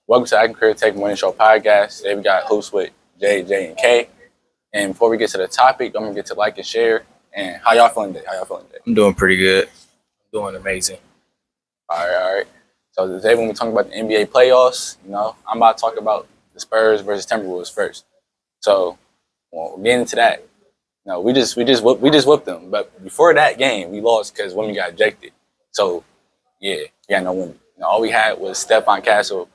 Welcome to I Can Career Tech Morning Show podcast. Today we got hosts with J, and K. And before we get to the topic, I'm gonna get to like and share. And how y'all feeling today? I'm doing pretty good. I'm doing amazing. All right. So today when we're talking about the NBA playoffs, I'm about to talk about the Spurs versus Timberwolves first. So we'll get into that. We just whooped them. But before that game, we lost because women got ejected. So yeah, we got no women. All we had was Stephon Castle,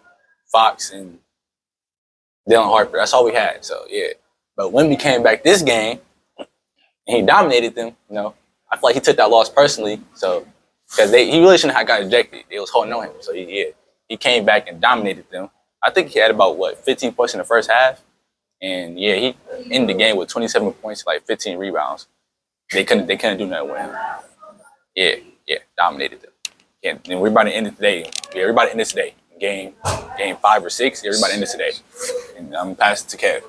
Fox, and Dylan Harper. That's all we had. So yeah. But Wemby came back this game and he dominated them. I feel like he took that loss personally. So because he really shouldn't have got ejected. They was holding on him. So he came back and dominated them. I think he had about 15 points in the first half. And yeah, he ended the game with 27 points, 15 rebounds. They couldn't do nothing with him. Yeah, dominated them. Yeah, and we're about to end it today. Yeah, everybody ended today. Game 5 or 6. Everybody ended today. And I'm passing to Kev.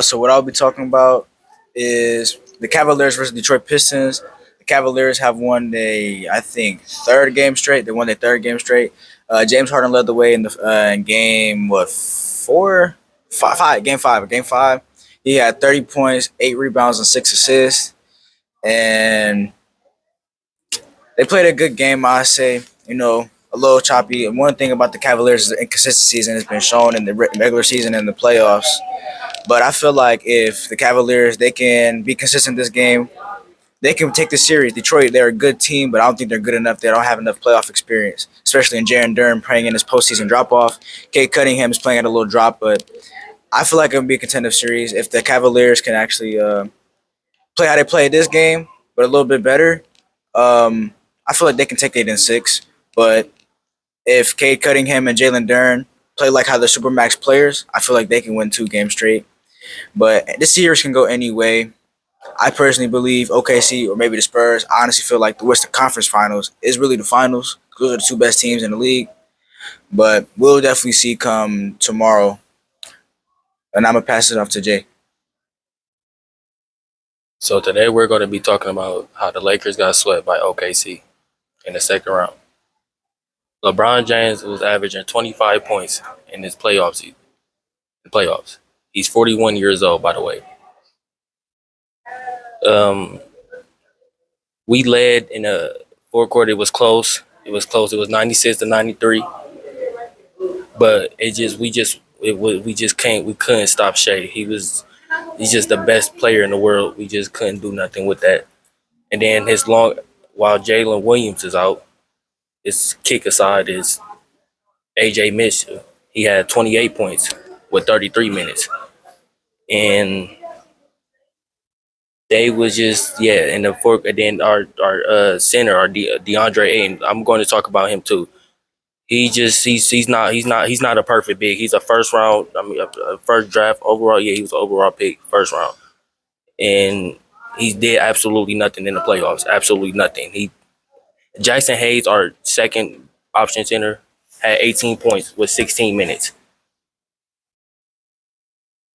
So what I'll be talking about is the Cavaliers versus Detroit Pistons. The Cavaliers have won third game straight. They won their third game straight. James Harden led the way in game Game 5. He had 30 points, 8 rebounds, and 6 assists. And they played a good game, I say. A little choppy. And one thing about the Cavaliers is the inconsistencies, and it's been shown in the regular season and the playoffs. But I feel like if the Cavaliers, they can be consistent this game, they can take the series. Detroit, they're a good team, but I don't think they're good enough. They don't have enough playoff experience, especially in Jaren Durham playing in his postseason drop-off. Cade Cunningham is playing at a little drop, but I feel like it would be a contender series if the Cavaliers can actually play how they played this game, but a little bit better. I feel like they can take 8 and 6, but if Cade Cunningham and Jalen Duren play like how they're Supermax players, I feel like they can win 2 games straight. But this series can go any way. I personally believe OKC or maybe the Spurs. I honestly feel like the Western Conference Finals is really the finals. Those are the 2 best teams in the league. But we'll definitely see come tomorrow. And I'm going to pass it off to Jay. So today we're going to be talking about how the Lakers got swept by OKC in the second round. LeBron James was averaging 25 points in his playoffs. He's 41 years old, by the way. We led in the fourth quarter. It was close. It was 96-93. But we couldn't stop Shea. He's just the best player in the world. We just couldn't do nothing with that. And then while Jalen Williams is out, his kick aside is AJ Mitchell. He had 28 points with 33 minutes. And they was just, in the fourth. And then our center, our DeAndre Ayton, I'm going to talk about him too. He's not a perfect big. He's a first draft overall. Yeah, he was an overall pick, first round. And he did absolutely nothing in the playoffs. Absolutely nothing. Jackson Hayes, our second option center, had 18 points with 16 minutes.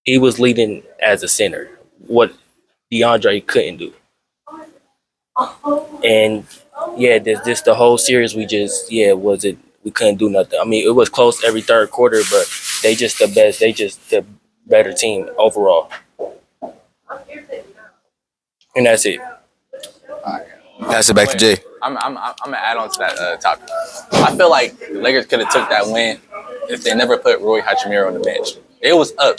He was leading as a center, what DeAndre couldn't do. And this the whole series we couldn't do nothing. I mean, it was close every third quarter, but they just the best. They just the better team overall. And that's it. All right. Pass it back to Jay. I'm gonna add on to that topic. I feel like the Lakers could have took that win if they never put Roy Hachimura on the bench. It was up.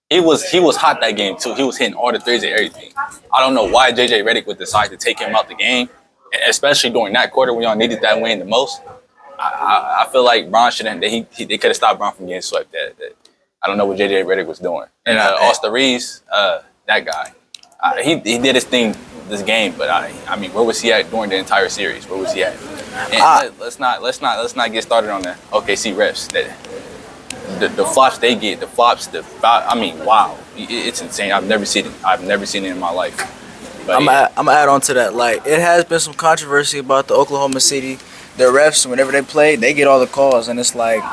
He was hot that game too. He was hitting all the threes and everything. I don't know why JJ Redick would decide to take him out the game, especially during that quarter when y'all needed that win the most. I feel like Bron shouldn't. They could have stopped Bron from getting swept. I don't know what JJ Redick was doing. And Austin Reeves, that guy, he did his thing this game, but I mean, where was he at during the entire series? Where was he at? And let's not get started on the OKC refs. The flops they get, wow, it's insane. I've never seen it in my life. But I'm gonna add on to that. It has been some controversy about the Oklahoma City. The refs, whenever they play, they get all the calls, and it's like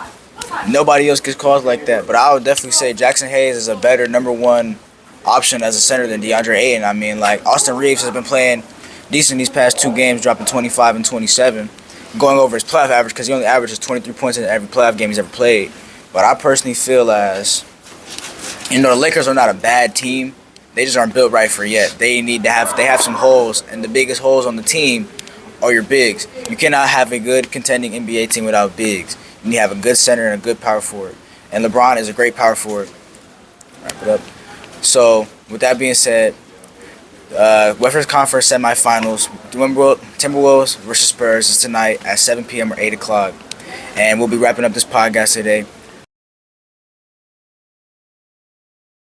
nobody else gets calls like that. But I would definitely say Jackson Hayes is a better number 1 option as a center than DeAndre Ayton. I mean, Austin Reeves has been playing decent these past 2 games, dropping 25 and 27. going over his playoff average because he only averages 23 points in every playoff game he's ever played. But I personally feel as, the Lakers are not a bad team. They just aren't built right for yet. They have some holes, and the biggest holes on the team are your bigs. You cannot have a good contending NBA team without bigs. You need to have a good center and a good power forward. And LeBron is a great power forward. Wrap it up. So, with that being said, Western Conference semifinals, Timberwolves versus Spurs is tonight at 7 p.m. or 8 o'clock. And we'll be wrapping up this podcast today.